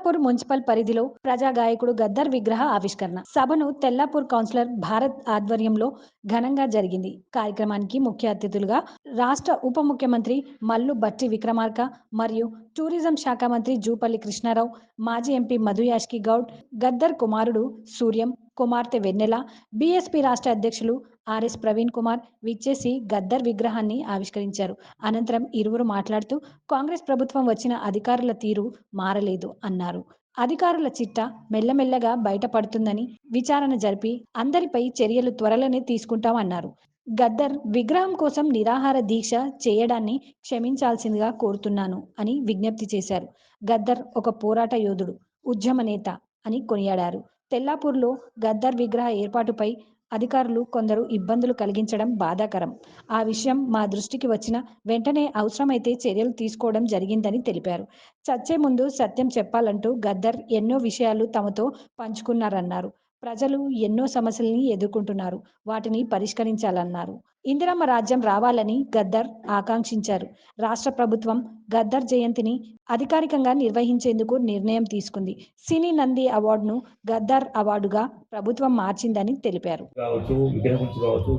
Tellapur municipal పరిధిలో ప్రజా గాయకుడు గద్దర్ విగ్రహ ఆవిష్కరణ సభను తెల్లాపూర్ కౌన్సిలర్ భారత్ ఆధ్వర్యంలో ఘనంగా జరిగింది. కార్యక్రమానికి ముఖ్య అతిథులుగా రాష్ట్ర ఉప ముఖ్యమంత్రి మల్లు బట్టి విక్రమార్క మరియు టూరిజం శాఖ మంత్రి జూపల్లి కృష్ణారావు, మాజీ ఎంపీ మధు యాష్కి గౌడ్, గద్దర్ కుమారుడు సూర్యం, కుమార్తె వెన్నెల, బీఎస్పీ రాష్ట్ర అధ్యక్షులు ఆర్ఎస్ ప్రవీణ్ కుమార్ విచ్చేసి గద్దర్ విగ్రహాన్ని ఆవిష్కరించారు. అనంతరం ఇరువురు మాట్లాడుతూ కాంగ్రెస్ ప్రభుత్వం వచ్చిన అధికారుల తీరు మారలేదు అన్నారు. అధికారుల చిట్ట మెల్లమెల్లగా బయటపడుతుందని విచారణ జరిపి అందరిపై చర్యలు త్వరలోనే తీసుకుంటామన్నారు. గద్దర్ విగ్రహం కోసం నిరాహార దీక్ష చేయడాన్ని క్షమించాల్సిందిగా కోరుతున్నాను అని విజ్ఞప్తి చేశారు. గద్దర్ ఒక పోరాట యోధుడు, ఉద్యమ నేత అని కొనియాడారు. తెల్లాపూర్లో గద్దర్ విగ్రహ ఏర్పాటుపై అధికారులు కొందరు ఇబ్బందులు కలిగించడం బాధాకరం. ఆ విషయం మా దృష్టికి వచ్చిన వెంటనే అవసరమైతే చర్యలు తీసుకోవడం జరిగిందని తెలిపారు. చచ్చే ముందు సత్యం చెప్పాలంటూ గద్దర్ ఎన్నో విషయాలు తమతో పంచుకున్నారన్నారు. ప్రజలు ఎన్నో సమస్యల్ని ఎదుర్కొంటున్నారు, వాటిని పరిష్కరించాలన్నారు. ఇందిరమ్మ రాజ్యం రావాలని గద్దర్ ఆకాంక్షించారు. రాష్ట్ర ప్రభుత్వం గద్దర్ జయంతిని అధికారికంగా నిర్వహించేందుకు నిర్ణయం తీసుకుంది. సినీ నంది అవార్డును గద్దర్ అవార్డుగా ప్రభుత్వం మార్చిందని తెలిపారు.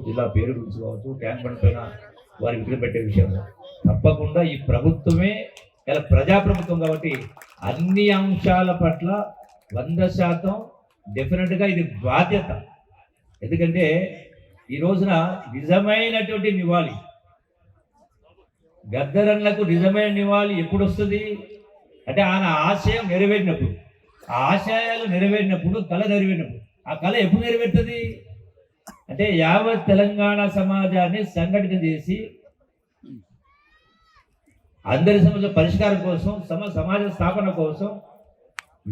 జిల్లా పేరు గురించి కావచ్చు, ట్యాంక్ బండ్ పైన వారి విగ్రహం పెట్టే విషయంలో తప్పకుండా ఈ ప్రభుత్వమే ఇలా ప్రజాప్రభుత్వం కాబట్టి అన్ని అంశాల పట్ల 100% డెఫినెట్గా ఇది బాధ్యత. ఎందుకంటే ఈ రోజున నిజమైనటువంటి నివాళి, గద్దరన్లకు నిజమైన నివాళి ఎప్పుడు వస్తుంది అంటే ఆయన ఆశయం నెరవేరినప్పుడు, ఆ ఆశయాలు నెరవేరినప్పుడు, కళ నెరవేరినప్పుడు. ఆ కళ ఎప్పుడు నెరవేరుతుంది అంటే యావత్ తెలంగాణ సమాజాన్ని సంఘటిత చేసి అందరి సమస్య పరిష్కారం కోసం, సమాజ స్థాపన కోసం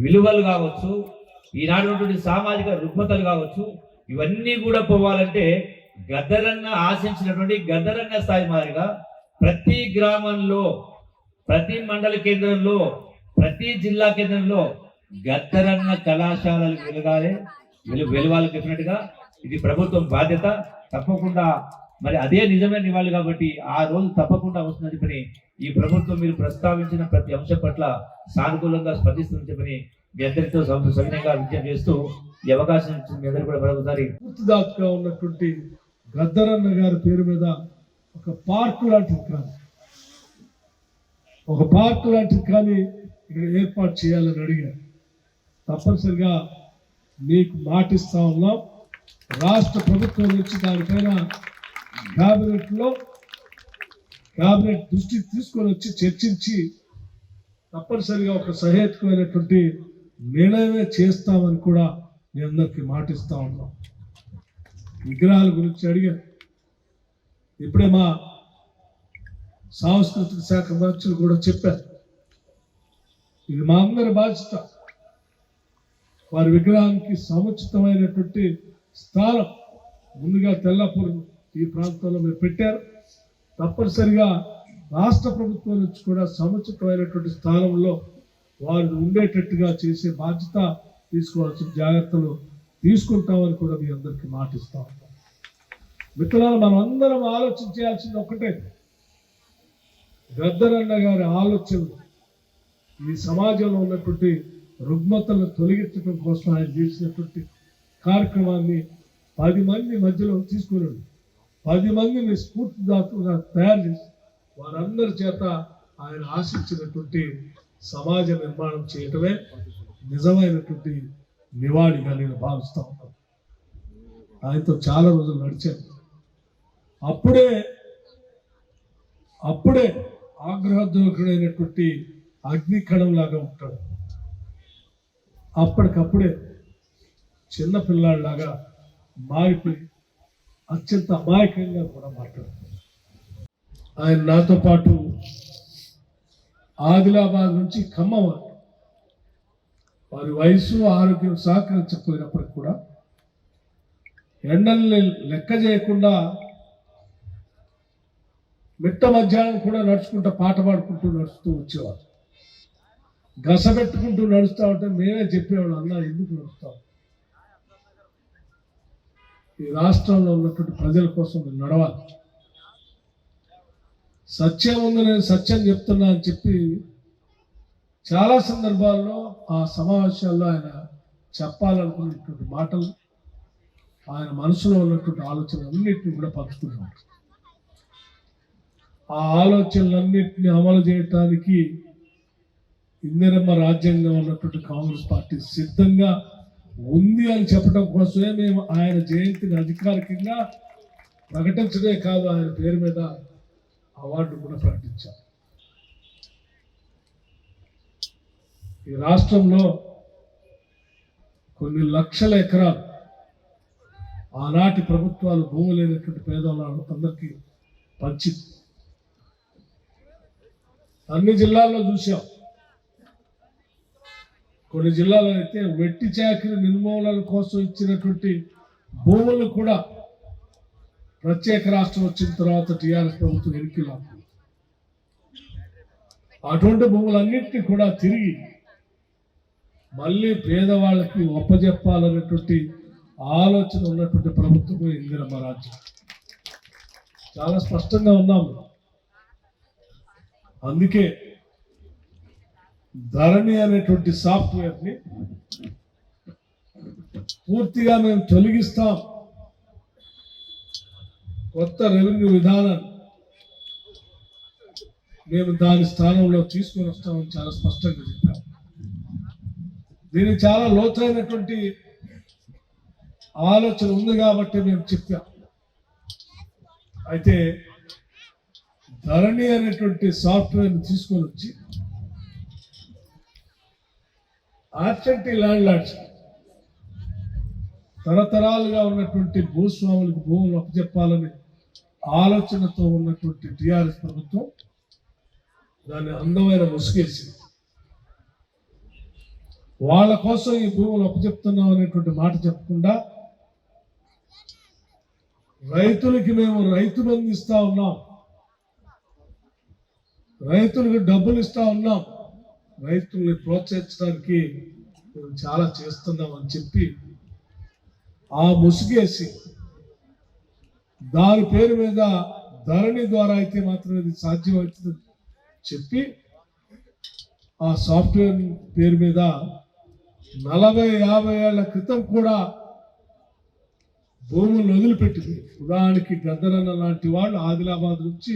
విలువలు కావచ్చు, ఈనాడు సామాజిక రుగ్మతలు కావచ్చు, ఇవన్నీ కూడా పోవాలంటే గద్దరన్న ఆశించినటువంటి గద్దరన్న స్థాయి మాదిరిగా ప్రతి గ్రామంలో, ప్రతి మండల కేంద్రంలో, ప్రతి జిల్లా కేంద్రంలో గద్దరన్న కళాశాలలు వెలగాలి డెఫినెట్గా ఇది ప్రభుత్వం బాధ్యత. తప్పకుండా మరి అదే నిజమైన నివాళి కాబట్టి ఆ రోజు తప్పకుండా వస్తుందని చెప్పని ఈ ప్రభుత్వం మీరు ప్రస్తావించిన ప్రతి అంశం పట్ల సానుకూలంగా స్పందిస్తుందని చెప్పని మీ అందరితో సవినయంగా విజ్ఞప్తి చేస్తూ ఈ అవకాశం మీ అందరూ కూడా మరొకసారి పూర్తిదాతగా ఉన్నటువంటి గద్దరన్న గారి పేరు మీద ఒక పార్కు లాంటిది కానీ ఇక్కడ ఏర్పాటు చేయాలని అడిగారు. తప్పనిసరిగా మీకు మాటిస్తా ఉన్నాం. రాష్ట్ర ప్రభుత్వం నుంచి దానిపైన క్యాబినెట్ దృష్టికి తీసుకొని వచ్చి చర్చించి తప్పనిసరిగా ఒక సహేతుకమైనటువంటి నిర్ణయమే చేస్తామని కూడా మీ అందరికీ మాటిస్తా ఉన్నాం. విగ్రహాల గురించి అడిగారు. ఇప్పుడే మా సాంస్కృతిక శాఖ మంత్రులు కూడా చెప్పారు. ఇది మా అందరి బాధ్యత. వారి విగ్రహానికి సముచితమైనటువంటి స్థానం ముందుగా తెల్లాపూర్ ఈ ప్రాంతంలో మీరు పెట్టారు. తప్పనిసరిగా రాష్ట్ర ప్రభుత్వం నుంచి కూడా సముచితమైనటువంటి స్థానంలో వారు ఉండేటట్టుగా చేసే బాధ్యత తీసుకోవాల్సిన జాగ్రత్తలు తీసుకుంటామని కూడా మీ అందరికీ మాటిస్తా ఉంటాం. మిత్రులారా, మనం అందరం ఆలోచించాల్సింది ఒక్కటే, గద్దరన్న గారి ఆలోచనలు ఈ సమాజంలో ఉన్నటువంటి రుగ్మతలను తొలగించడం కోసం ఆయన చేసినటువంటి కార్యక్రమాన్ని 10 మంది మధ్యలో తీసుకున్నాడు. 10 మందిని స్ఫూర్తిదాతలుగా తయారు చేసి వారందరి చేత ఆయన ఆశించినటువంటి సమాజ నిర్మాణం చేయటమే నిజమైనటువంటి నివాళిగా నేను భావిస్తా ఉన్నాను. ఆయనతో చాలా రోజులు నడిచాను. అప్పుడే ఆగ్రహోద్రేకుడైనటువంటి అగ్నికణంలాగా ఉంటాడు. అప్పటికప్పుడే చిన్న పిల్లాడిలాగా మారిపోయి అత్యంత అమాయకంగా కూడా మాట్లాడుతాడు. ఆయన నాతో పాటు ఆదిలాబాద్ నుంచి ఖమ్మం వారి వయసు ఆరోగ్యం సహకరించకపోయినప్పటికి కూడా ఎండల్ని లెక్క చేయకుండా మిట్ట మధ్యాహ్నం కూడా నడుచుకుంటూ పాట పాడుకుంటూ నడుస్తూ వచ్చేవారు. గసపెట్టుకుంటూ నడుస్తూ ఉంటే మేమే చెప్పేవాడు, అన్నా ఎందుకు నడుస్తాం, ఈ రాష్ట్రంలో ఉన్నటువంటి ప్రజల కోసం నడవాలి, సత్యం ఉంది, నేను సత్యం చెప్తున్నా అని చెప్పి చాలా సందర్భాల్లో ఆ సమావేశాల్లో ఆయన చెప్పాలనుకున్నటువంటి మాటలు, ఆయన మనసులో ఉన్నటువంటి ఆలోచనలన్నింటినీ కూడా పంచుకున్నారు. ఆ ఆలోచనలన్నింటినీ అమలు చేయటానికి ఇందిరమ్మ రాజ్యాంగం ఉన్నటువంటి కాంగ్రెస్ పార్టీ సిద్ధంగా ఉంది అని చెప్పడం కోసమే మేము ఆయన జయంతిని అధికారికంగా ప్రకటించడే కాదు, ఆయన పేరు మీద అవార్డు కూడా ప్రకటించాం. ఈ రాష్ట్రంలో కొన్ని లక్షల ఎకరాలు ఆనాటి ప్రభుత్వాలు భూమి లేనటువంటి పేదవాళ్ళు అందరికీ పంచి అన్ని జిల్లాల్లో చూసాం. కొన్ని జిల్లాలో అయితే వెట్టి చాకిరి నిర్మూలన కోసం ఇచ్చినటువంటి భూములు కూడా ప్రత్యేక రాష్ట్రం వచ్చిన తర్వాత టీఆర్ఎస్ ప్రభుత్వం ఎనికి లాక్కుంది. అటువంటి భూములన్నింటినీ కూడా తిరిగి మళ్ళీ పేదవాళ్ళకి ఒప్పజెప్పాలనేటువంటి ఆలోచన ఉన్నటువంటి ప్రభుత్వం ఇందిరమ్మ రాజ్యం. చాలా స్పష్టంగా ఉన్నాము. అందుకే ధరణి అనేటువంటి సాఫ్ట్వేర్ని పూర్తిగా మేము తొలగిస్తాం, కొత్త రెవెన్యూ విధానాన్ని మేము దాని స్థానంలో తీసుకొని వస్తామని చాలా స్పష్టంగా చెప్పాము. దీనికి చాలా లోతైనటువంటి ఆలోచన ఉంది కాబట్టి మేము చెప్పాం. అయితే ధరణి అనేటువంటి సాఫ్ట్వేర్ని తీసుకొని వచ్చి ఆబ్సెంటీ ల్యాండ్ లార్డ్స్ తరతరాలుగా ఉన్నటువంటి భూస్వాములకు భూములు అప్పచెప్పాలని ఆలోచనతో ఉన్నటువంటి టీఆర్ఎస్ ప్రభుత్వం దాన్ని అందమైన ముసుగేసింది. వాళ్ళ కోసం ఈ భూములు అప్పచెప్తున్నాం అనేటువంటి మాట చెప్పకుండా రైతులకి మేము రైతు బంధు ఇస్తా ఉన్నాం, రైతులకు డబ్బులు ఇస్తా ఉన్నాం, రైతుల్ని ప్రోత్సహించడానికి మేము చాలా చేస్తున్నాం అని చెప్పి ఆ ముసుగేసి దాని పేరు మీద ధరణి ద్వారా అయితే మాత్రం ఇది సాధ్యమవుతుంది చెప్పి ఆ సాఫ్ట్వేర్ పేరు మీద 40-50 ఏళ్ల క్రితం కూడా భూములు వదిలిపెట్టింది. ఉదాహరణకి గద్దరన్న లాంటి వాళ్ళు ఆదిలాబాద్ నుంచి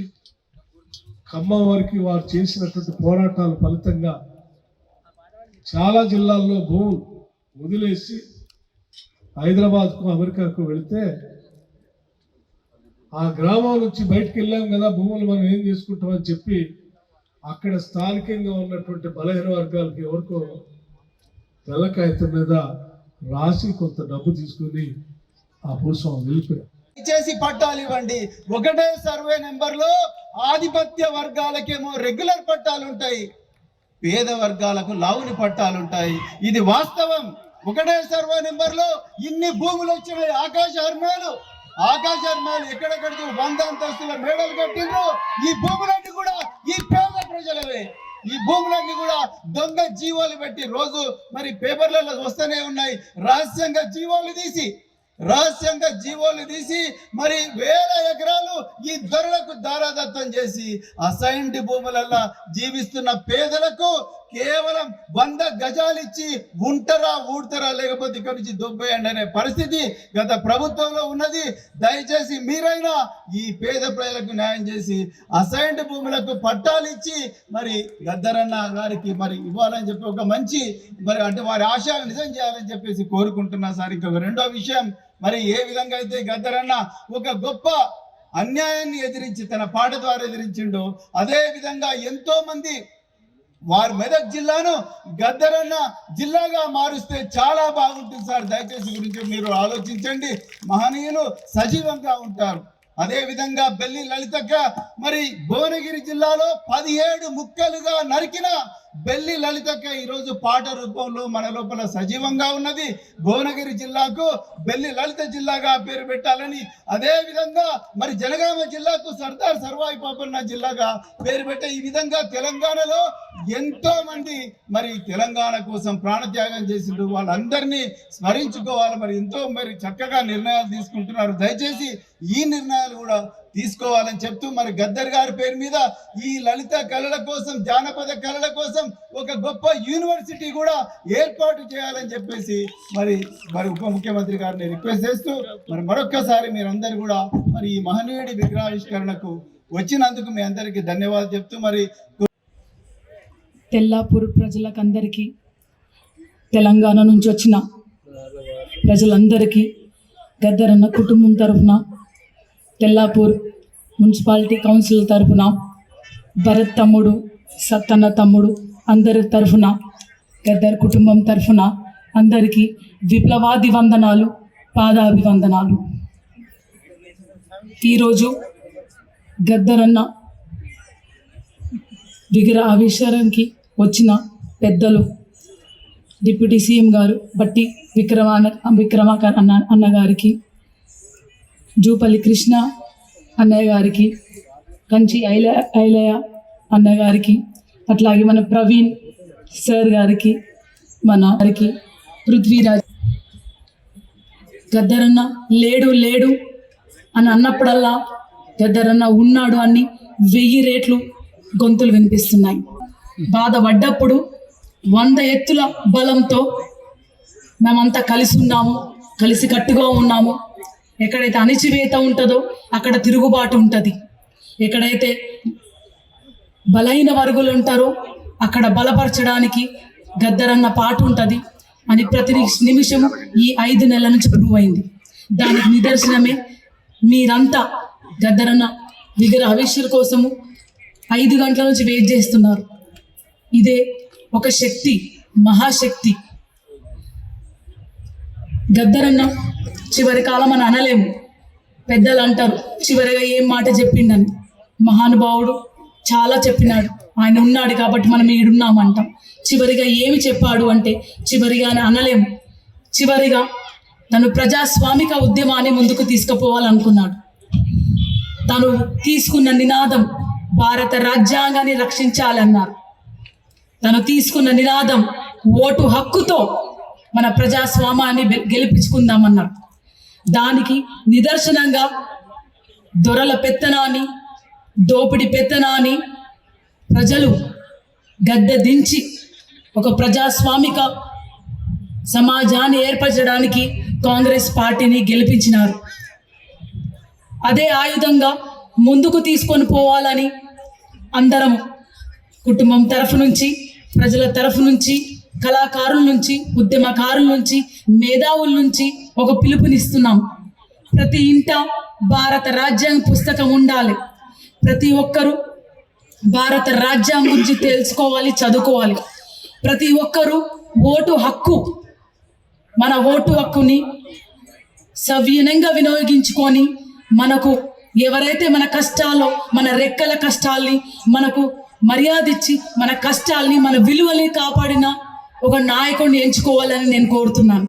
ఖమ్మం వరకు వారు చేసినటువంటి పోరాటాల ఫలితంగా చాలా జిల్లాల్లో భూములు వదిలేసి హైదరాబాద్కు అమెరికాకు వెళితే ఆ గ్రామం నుంచి బయటకు వెళ్ళాం కదా, భూములు మనం ఏం చేసుకుంటామని చెప్పి అక్కడ స్థానికంగా ఉన్నటువంటి బలహీన వర్గాలకి ఎవరికో తెల్ల కాగితం మీద రాసి కొంత డబ్బు తీసుకుని ఆ భూస్వామి వెళ్ళిపోయారు. చేసి పట్టాలు ఇవ్వండి. ఒకటే సర్వే నెంబర్లో ఆధిపత్య వర్గాలకేమో రెగ్యులర్ పట్టాలు ఉంటాయి, పేద వర్గాలకు లావుని పట్టాలు ఉంటాయి. ఇది వాస్తవం. ఒకటే సర్వే నెంబర్లో ఇన్ని భూములు వచ్చినాయి. ఆకాశ హర్మాలు ఎక్కడెక్కడికి 100 అంతస్తుల మేడలు కట్టిండ్రు. ఈ భూములన్నీ కూడా ఈ పేద ప్రజలవే. ఈ భూములన్నీ కూడా దొంగ జీవోలు పెట్టి రోజు మరి పేపర్లలో వస్తూనే ఉన్నాయి. రహస్యంగా జీవోలు తీసి మరి వేల ఎకరాలు ఈ దొరలకు దారాదత్తం చేసి అసైన్డ్ భూములలో జీవిస్తున్న పేదలకు కేవలం 100 గజాలు ఇచ్చి ఊడతారా లేకపోతే ఇక్కడి నుంచి దొబ్బేయండి అనే పరిస్థితి గత ప్రభుత్వంలో ఉన్నది. దయచేసి మీరైనా ఈ పేద ప్రజలకు న్యాయం చేసి అసైన్డ్ భూములకు పట్టాలు ఇచ్చి మరి గద్దరన్న గారికి మరి ఇవ్వాలని చెప్పి ఒక మంచి మరి అంటే వారి ఆశయాలు నిజం చేయాలని చెప్పేసి కోరుకుంటున్నా సార్. ఇంకొక రెండో విషయం, మరి ఏ విధంగా అయితే గద్దరన్న ఒక గొప్ప అన్యాయాన్ని ఎదిరించి తన పాట ద్వారా ఎదిరించిండో అదే విధంగా ఎంతో మంది వారి మెదక్ జిల్లాను గద్దరన్న జిల్లాగా మారుస్తే చాలా బాగుంటుంది సార్. దయచేసి గురించి మీరు ఆలోచించండి. మహనీయులు సజీవంగా ఉంటారు. అదే విధంగా బెల్లి లలితక్క మరి భువనగిరి జిల్లాలో 17 ముక్కలుగా నరికిన బెల్లి లలితక్క ఈరోజు పాట రూపంలో మన లోపల సజీవంగా ఉన్నది. భువనగిరి జిల్లాకు బెల్లి లలిత జిల్లాగా పేరు పెట్టాలని, అదే విధంగా మరి జనగామ జిల్లాకు సర్దార్ సర్వాయి పాపన్న జిల్లాగా పేరు పెట్టే ఈ విధంగా తెలంగాణలో ఎంతో మంది మరి తెలంగాణ కోసం ప్రాణత్యాగం చేసిండు. వాళ్ళందరినీ స్మరించుకోవాలి. మరి ఎంతో మరి చక్కగా నిర్ణయాలు తీసుకుంటున్నారు. దయచేసి ఈ నిర్ణయాలు కూడా తీసుకోవాలని చెప్తూ మరి గద్దర్ గారి పేరు మీద ఈ లలిత కళల కోసం, జానపద కళల కోసం ఒక గొప్ప యూనివర్సిటీ కూడా ఏర్పాటు చేయాలని చెప్పేసి మరి ఉప ముఖ్యమంత్రి గారిని రిక్వెస్ట్ చేస్తూ మరి మరొక్కసారి మీరందరూ కూడా మరి ఈ మహనీయుడి విగ్రహావిష్కరణకు వచ్చినందుకు మీ అందరికీ ధన్యవాదాలు చెప్తూ మరి తెల్లాపూర్ ప్రజలకందరికీ, తెలంగాణ నుంచి వచ్చిన ప్రజలందరికీ గద్దరన్న కుటుంబం తరఫున, తెల్లాపూర్ మున్సిపాలిటీ కౌన్సిల్ తరఫున, భరత్ తమ్ముడు, సత్తన్న తమ్ముడు అందరి తరఫున, గద్దర్ కుటుంబం తరఫున అందరికీ విప్లవాది వందనాలు, పాదాభివందనాలు. ఈరోజు గద్దరన్న విగ్రహ ఆవిష్కరణకి వచ్చిన పెద్దలు డిప్యూటీ సీఎం గారు బట్టి విక్రమాకర్ అన్నగారికి, జూపల్లి కృష్ణ అన్నయ్య గారికి, కంచి ఐలయ్య అన్నగారికి, అట్లాగే మన ప్రవీణ్ సార్ గారికి, మన గారికి, పృథ్వీరాజ్. గద్దరన్న లేడు లేడు అని అన్నప్పుడల్లా గద్దరన్న ఉన్నాడు అని 1000 రెట్లు గొంతులు వినిపిస్తున్నాయి. బాధపడ్డప్పుడు 100 ఎత్తుల బలంతో మేమంతా కలిసి ఉన్నాము, కలిసి కట్టుగా ఉన్నాము. ఎక్కడైతే అణిచివేత ఉంటుందో అక్కడ తిరుగుబాటు ఉంటుంది, ఎక్కడైతే బలైన వర్గులు ఉంటారో అక్కడ బలపరచడానికి గద్దరన్న పాటు ఉంటుంది అని ప్రతి నిమిషము ఈ 5 నెలల నుంచి ప్రూవ్ అయింది. దానికి నిదర్శనమే మీరంతా గద్దరన్న విగ్రహ ఆవిష్కరణ కోసము 5 గంటల నుంచి వెయిట్ చేస్తున్నారు. ఇదే ఒక శక్తి, మహాశక్తి. గద్దరన్న చివరి కాలం అని అనలేము. పెద్దలు అంటారు చివరిగా ఏం మాట చెప్పిండని. మహానుభావుడు చాలా చెప్పినాడు, ఆయన ఉన్నాడు కాబట్టి మనం ఈడున్నామంటాం. చివరిగా ఏమి చెప్పాడు అంటే చివరిగా అని అనలేము. చివరిగా తను ప్రజాస్వామిక ఉద్యమాన్ని ముందుకు తీసుకుపోవాలనుకున్నాడు. తను తీసుకున్న నినాదం భారత రాజ్యాంగాన్ని రక్షించాలన్నారు. తను తీసుకున్న నినాదం ఓటు హక్కుతో మన ప్రజాస్వామ్యాన్ని గెలిపించుకుందామన్నారు. దానికి నిదర్శనంగా దొరల పెత్తనాన్ని, దోపిడి పెత్తనాన్ని ప్రజలు గద్దె దించి ఒక ప్రజాస్వామిక సమాజాన్ని ఏర్పరచడానికి కాంగ్రెస్ పార్టీని గెలిపించినారు. అదే ఆయుధంగా ముందుకు తీసుకొని పోవాలని అందరం కుటుంబం తరఫు నుంచి, ప్రజల తరఫు నుంచి, కళాకారుల నుంచి, ఉద్యమకారుల నుంచి, మేధావుల నుంచి ఒక పిలుపునిస్తున్నాం. ప్రతి ఇంట భారత రాజ్యాంగ పుస్తకం ఉండాలి. ప్రతి ఒక్కరూ భారత రాజ్యాంగం గురించి తెలుసుకోవాలి, చదువుకోవాలి. ప్రతి ఒక్కరూ ఓటు హక్కు, మన ఓటు హక్కుని సవ్యంగా వినియోగించుకొని మనకు ఎవరైతే మన కష్టాల్లో, మన రెక్కల కష్టాల్ని మనకు మర్యాద ఇచ్చి మన కష్టాల్ని, మన విలువల్ని కాపాడిన ఒక నాయకుడిని ఎంచుకోవాలని నేను కోరుతున్నాను.